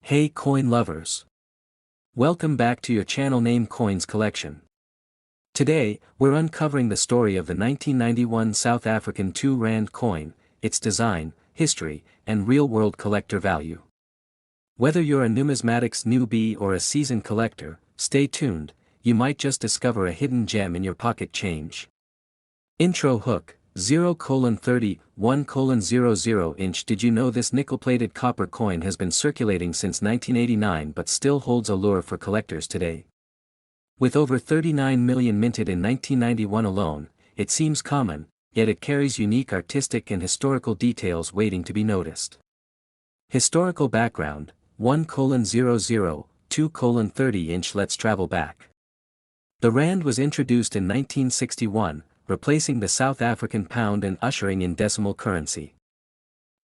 Hey coin lovers! Welcome back to your channel name Coins Collection. Today, we're uncovering the story of the 1991 South African 2 Rand coin, its design, history, and real-world collector value. Whether you're a numismatics newbie or a seasoned collector, stay tuned, you might just discover a hidden gem in your pocket change. Intro hook, 0:30, 1:00 inch. Did you know this nickel-plated copper coin has been circulating since 1989 but still holds allure for collectors today? With over 39 million minted in 1991 alone, it seems common, yet it carries unique artistic and historical details waiting to be noticed. Historical background, 1:00, 2:30 inch. Let's travel back. The rand was introduced in 1961, replacing the South African pound and ushering in decimal currency.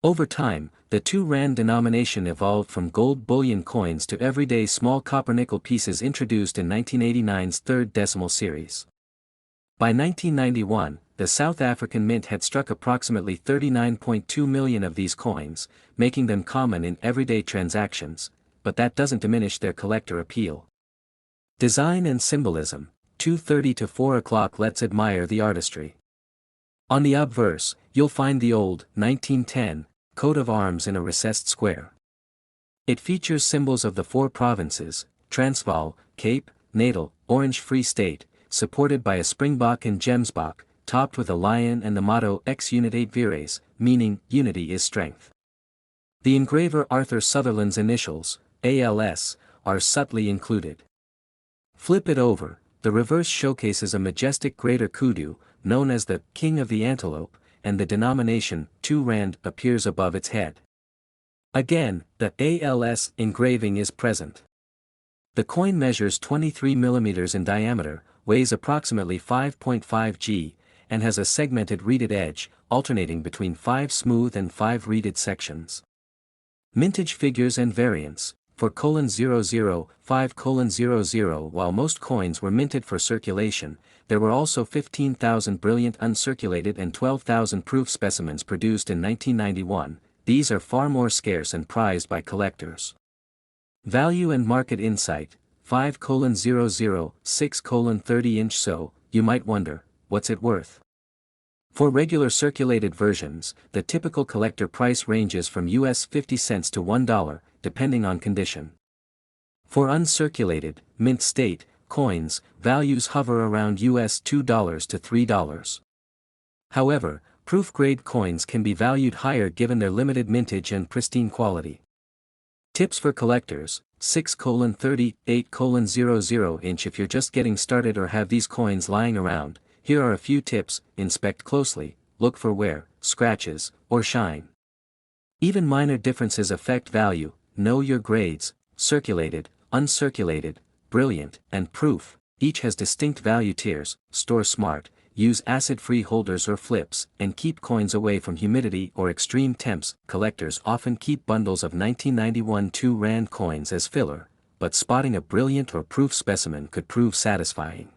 Over time, the 2 rand denomination evolved from gold bullion coins to everyday small copper-nickel pieces introduced in 1989's third decimal series. By 1991, the South African Mint had struck approximately 39.2 million of these coins, making them common in everyday transactions, but that doesn't diminish their collector appeal. Design and symbolism. 2:30 to 4 o'clock. Let's admire the artistry. On the obverse, you'll find the old, 1910, coat of arms in a recessed square. It features symbols of the 4 provinces, Transvaal, Cape, Natal, Orange Free State, supported by a springbok and gemsbok, topped with a lion and the motto Ex Unitate Vires, meaning, unity is strength. The engraver Arthur Sutherland's initials, ALS, are subtly included. Flip it over. The reverse showcases a majestic greater kudu, known as the King of the Antelope, and the denomination 2 rand appears above its head. Again, the ALS engraving is present. The coin measures 23 mm in diameter, weighs approximately 5.5 g, and has a segmented reeded edge, alternating between 5 smooth and 5 reeded sections. Mintage figures and variants. For 0:00, 5:00. While most coins were minted for circulation, there were also 15,000 brilliant uncirculated and 12,000 proof specimens produced in 1991. These are far more scarce and prized by collectors. Value and market insight, 5:00, 6:30 inch. So, you might wonder, what's it worth? For regular circulated versions, the typical collector price ranges from US 50 cents to $1, depending on condition. For uncirculated, mint state, coins, values hover around US $2 to $3. However, proof-grade coins can be valued higher given their limited mintage and pristine quality. Tips for collectors, 6:30, 8:00 inch. If you're just getting started or have these coins lying around, here are a few tips. Inspect closely, look for wear, scratches, or shine. Even minor differences affect value. Know your grades, circulated, uncirculated, brilliant, and proof. Each has distinct value tiers. Store smart, use acid-free holders or flips, and keep coins away from humidity or extreme temps. Collectors often keep bundles of 1991 2 rand coins as filler, but spotting a brilliant or proof specimen could prove satisfying.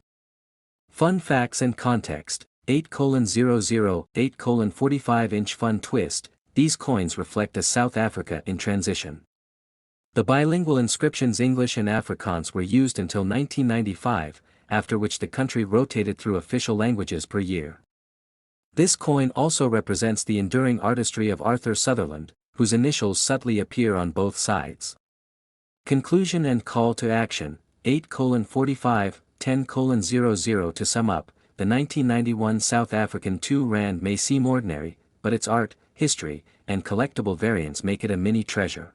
Fun facts and context, 8:00, 8:45 inch. Fun twist, these coins reflect a South Africa in transition. The bilingual inscriptions English and Afrikaans were used until 1995, after which the country rotated through official languages per year. This coin also represents the enduring artistry of Arthur Sutherland, whose initials subtly appear on both sides. Conclusion and call to action, 8:45, 10:00. To sum up, the 1991 South African 2 rand may seem ordinary, but its art, history, and collectible variants make it a mini treasure.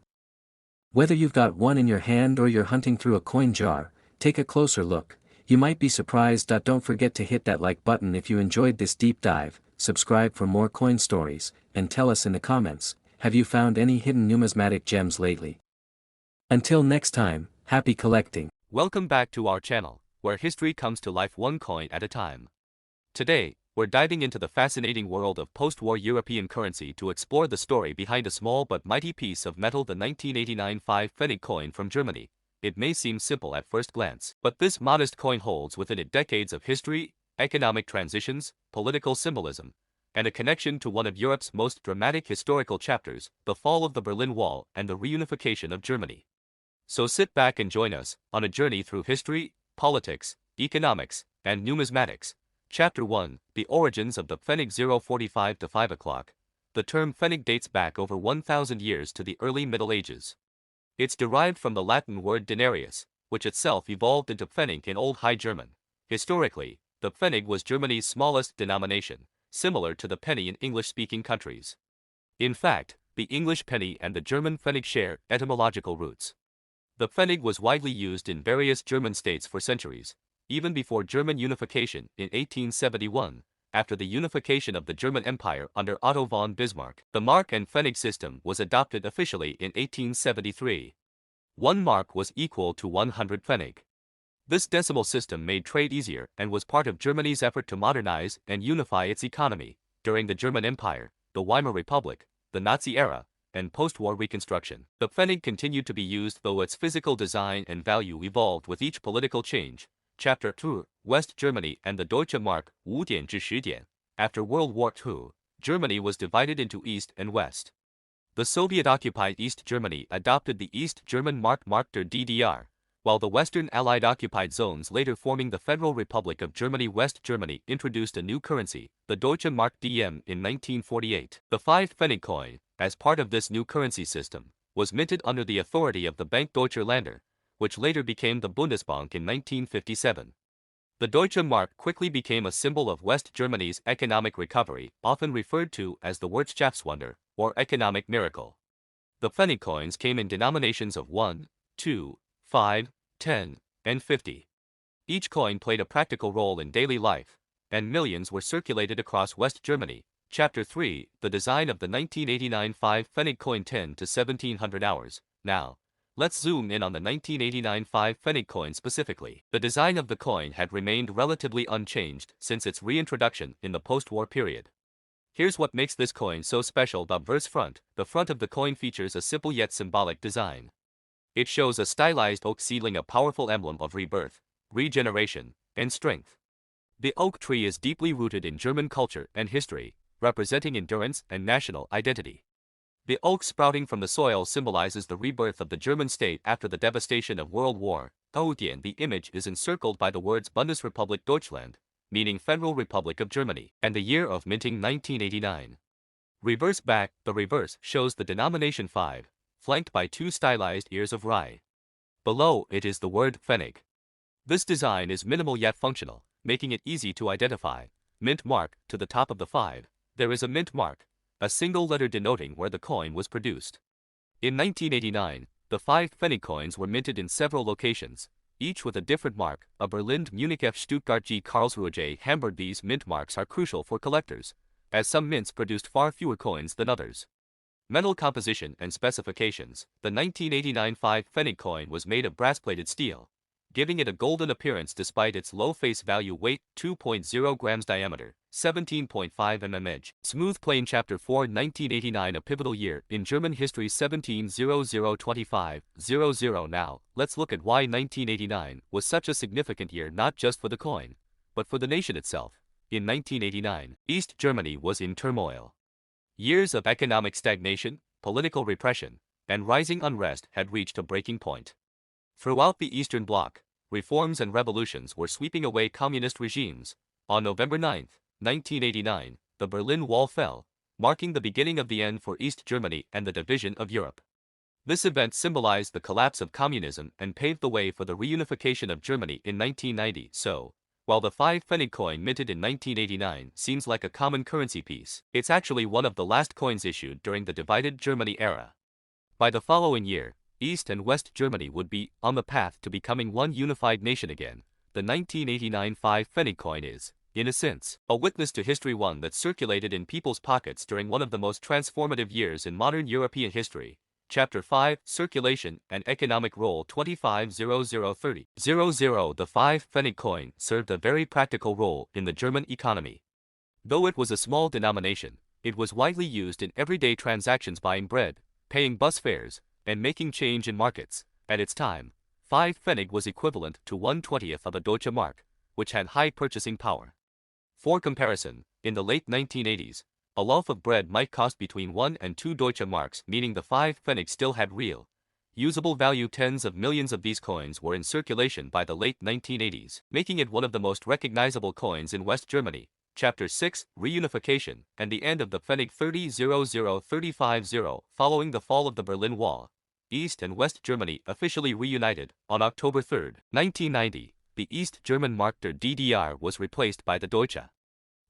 Whether you've got one in your hand or you're hunting through a coin jar, take a closer look. You might be surprised. Don't forget to hit that like button if you enjoyed this deep dive, subscribe for more coin stories, and tell us in the comments, have you found any hidden numismatic gems lately? Until next time, happy collecting. Welcome back to our channel, where history comes to life one coin at a time. Today, we're diving into the fascinating world of post-war European currency to explore the story behind a small but mighty piece of metal, the 1989 5 Pfennig coin from Germany. It may seem simple at first glance, but this modest coin holds within it decades of history, economic transitions, political symbolism, and a connection to one of Europe's most dramatic historical chapters, the fall of the Berlin Wall and the reunification of Germany. So sit back and join us on a journey through history, politics, economics, and numismatics. Chapter 1, The Origins of the Pfennig. 045 to 5 o'clock. The term Pfennig dates back over 1,000 years to the early Middle Ages. It's derived from the Latin word denarius, which itself evolved into Pfennig in Old High German. Historically, the Pfennig was Germany's smallest denomination, similar to the penny in English-speaking countries. In fact, the English penny and the German Pfennig share etymological roots. The Pfennig was widely used in various German states for centuries, even before German unification in 1871. After the unification of the German Empire under Otto von Bismarck, the mark and Pfennig system was adopted officially in 1873. 1 mark was equal to 100 Pfennig. This decimal system made trade easier and was part of Germany's effort to modernize and unify its economy during the German Empire, the Weimar Republic, the Nazi era, and post-war reconstruction. The Pfennig continued to be used, though its physical design and value evolved with each political change. Chapter 2, West Germany and the Deutsche Mark, 5 点至10点. After World War II, Germany was divided into East and West. The Soviet-occupied East Germany adopted the East German Mark der DDR, while the Western Allied occupied zones later forming the Federal Republic of Germany. West Germany introduced a new currency, the Deutsche Mark DM, in 1948. The 5 Pfennig coin, as part of this new currency system, was minted under the authority of the Bank Deutscher Länder, which later became the Bundesbank in 1957. The Deutsche Mark quickly became a symbol of West Germany's economic recovery, often referred to as the Wirtschaftswunder, or economic miracle. The Pfennig coins came in denominations of 1, 2, 5, 10, and 50. Each coin played a practical role in daily life, and millions were circulated across West Germany. Chapter 3, The Design of the 1989 5 Pfennig coin. 10 to 1700 hours. Now, let's zoom in on the 1989 5 Pfennig coin specifically. The design of the coin had remained relatively unchanged since its reintroduction in the post-war period. Here's what makes this coin so special. The verse front. The front of the coin features a simple yet symbolic design. It shows a stylized oak seedling, a powerful emblem of rebirth, regeneration, and strength. The oak tree is deeply rooted in German culture and history, representing endurance and national identity. The oak sprouting from the soil symbolizes the rebirth of the German state after the devastation of World War II. The image is encircled by the words Bundesrepublik Deutschland, meaning Federal Republic of Germany, and the year of minting 1989. Reverse back. The reverse shows the denomination 5, flanked by 2 stylized ears of rye. Below it is the word Pfennig. This design is minimal yet functional, making it easy to identify. Mint mark. To the top of the 5, there is a mint mark, a single letter denoting where the coin was produced. In 1989, the 5 Pfennig coins were minted in several locations, each with a different mark, a Berlin, Munich, F, Stuttgart, G, Karlsruhe, J, Hamburg. These mint marks are crucial for collectors, as some mints produced far fewer coins than others. Metal composition and specifications. The 1989 5 Pfennig coin was made of brass-plated steel, giving it a golden appearance despite its low face value. Weight, 2.0 grams. Diameter, 17.5 mm. Edge. Smooth plane. Chapter 4, 1989, a pivotal year in German history. 1700-25-00. Now, let's look at why 1989 was such a significant year, not just for the coin, but for the nation itself. In 1989, East Germany was in turmoil. Years of economic stagnation, political repression, and rising unrest had reached a breaking point. Throughout the Eastern Bloc, reforms and revolutions were sweeping away communist regimes. On November 9, 1989, the Berlin Wall fell, marking the beginning of the end for East Germany and the division of Europe. This event symbolized the collapse of communism and paved the way for the reunification of Germany in 1990. So, while the 5 Pfennig coin minted in 1989 seems like a common currency piece, it's actually one of the last coins issued during the divided Germany era. By the following year, East and West Germany would be on the path to becoming one unified nation again. The 1989 5 Pfennig coin is, in a sense, a witness to history, one that circulated in people's pockets during one of the most transformative years in modern European history. Chapter 5, Circulation and Economic Role. 250030. The 5 Pfennig coin served a very practical role in the German economy. Though it was a small denomination, it was widely used in everyday transactions, buying bread, paying bus fares, and making change in markets. At its time, 5 Pfennig was equivalent to 1/20th of a Deutsche Mark, which had high purchasing power. For comparison, in the late 1980s, a loaf of bread might cost between 1 and 2 Deutsche Marks, meaning the 5 Pfennig still had real, usable value. Tens of millions of these coins were in circulation by the late 1980s, making it one of the most recognizable coins in West Germany. Chapter 6, Reunification, and the end of the Pfennig 30-00-35-0. Following the fall of the Berlin Wall, East and West Germany officially reunited on October 3, 1990. The East German Mark der DDR was replaced by the Deutsche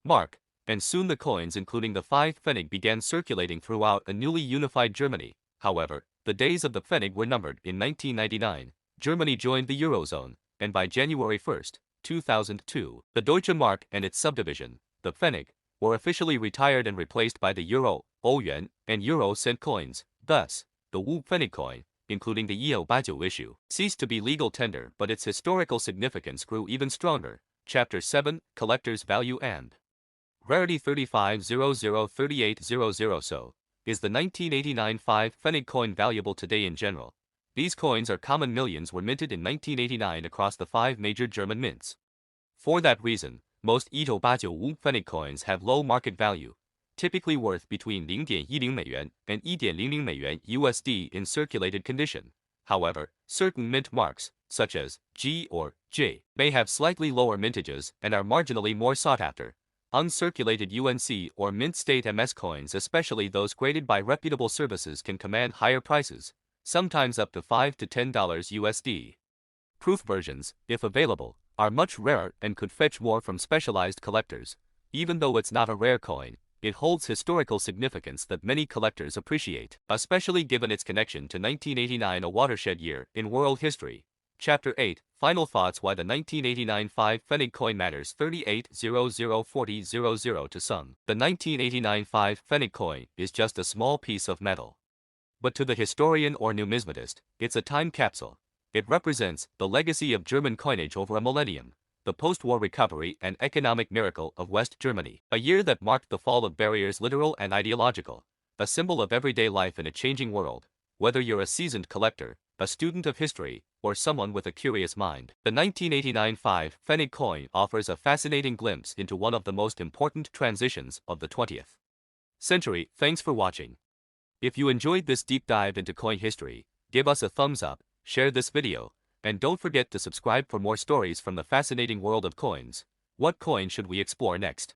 Mark, and soon the coins including the 5 Pfennig began circulating throughout a newly unified Germany. However, the days of the Pfennig were numbered. In 1999, Germany joined the Eurozone, and by January 1, 2002, the Deutsche Mark and its subdivision, the Pfennig, were officially retired and replaced by the Euro, Yuan, and Euro cent coins. Thus, the Wu Pfennig coin, including the 1989 issue, ceased to be legal tender, but its historical significance grew even stronger. Chapter 7, Collector's Value and Rarity. 35003800. So, is the 1989 5 Pfennig coin valuable today? In general, these coins are common. Millions were minted in 1989 across the 5 major German mints. For that reason, most 1989 Wu Pfennig coins have low market value, typically worth between 0.10 美元 and 1.00 美元 USD in circulated condition. However, certain mint marks, such as G or J, may have slightly lower mintages and are marginally more sought after. Uncirculated UNC or mint state MS coins, especially those graded by reputable services, can command higher prices, sometimes up to $5 to $10 USD. Proof versions, if available, are much rarer and could fetch more from specialized collectors. Even though it's not a rare coin, it holds historical significance that many collectors appreciate, especially given its connection to 1989, a watershed year in world history. Chapter 8, Final Thoughts. Why the 1989 5 Pfennig coin matters. 38004000. To some, the 1989 5 Pfennig coin is just a small piece of metal. But to the historian or numismatist, it's a time capsule. It represents the legacy of German coinage over a millennium, the post-war recovery and economic miracle of West Germany, a year that marked the fall of barriers, literal and ideological, a symbol of everyday life in a changing world. Whether you're a seasoned collector, a student of history, or someone with a curious mind, the 1989 5 Pfennig coin offers a fascinating glimpse into one of the most important transitions of the 20th century. Thanks for watching. If you enjoyed this deep dive into coin history, give us a thumbs up, share this video, and don't forget to subscribe for more stories from the fascinating world of coins. What coin should we explore next?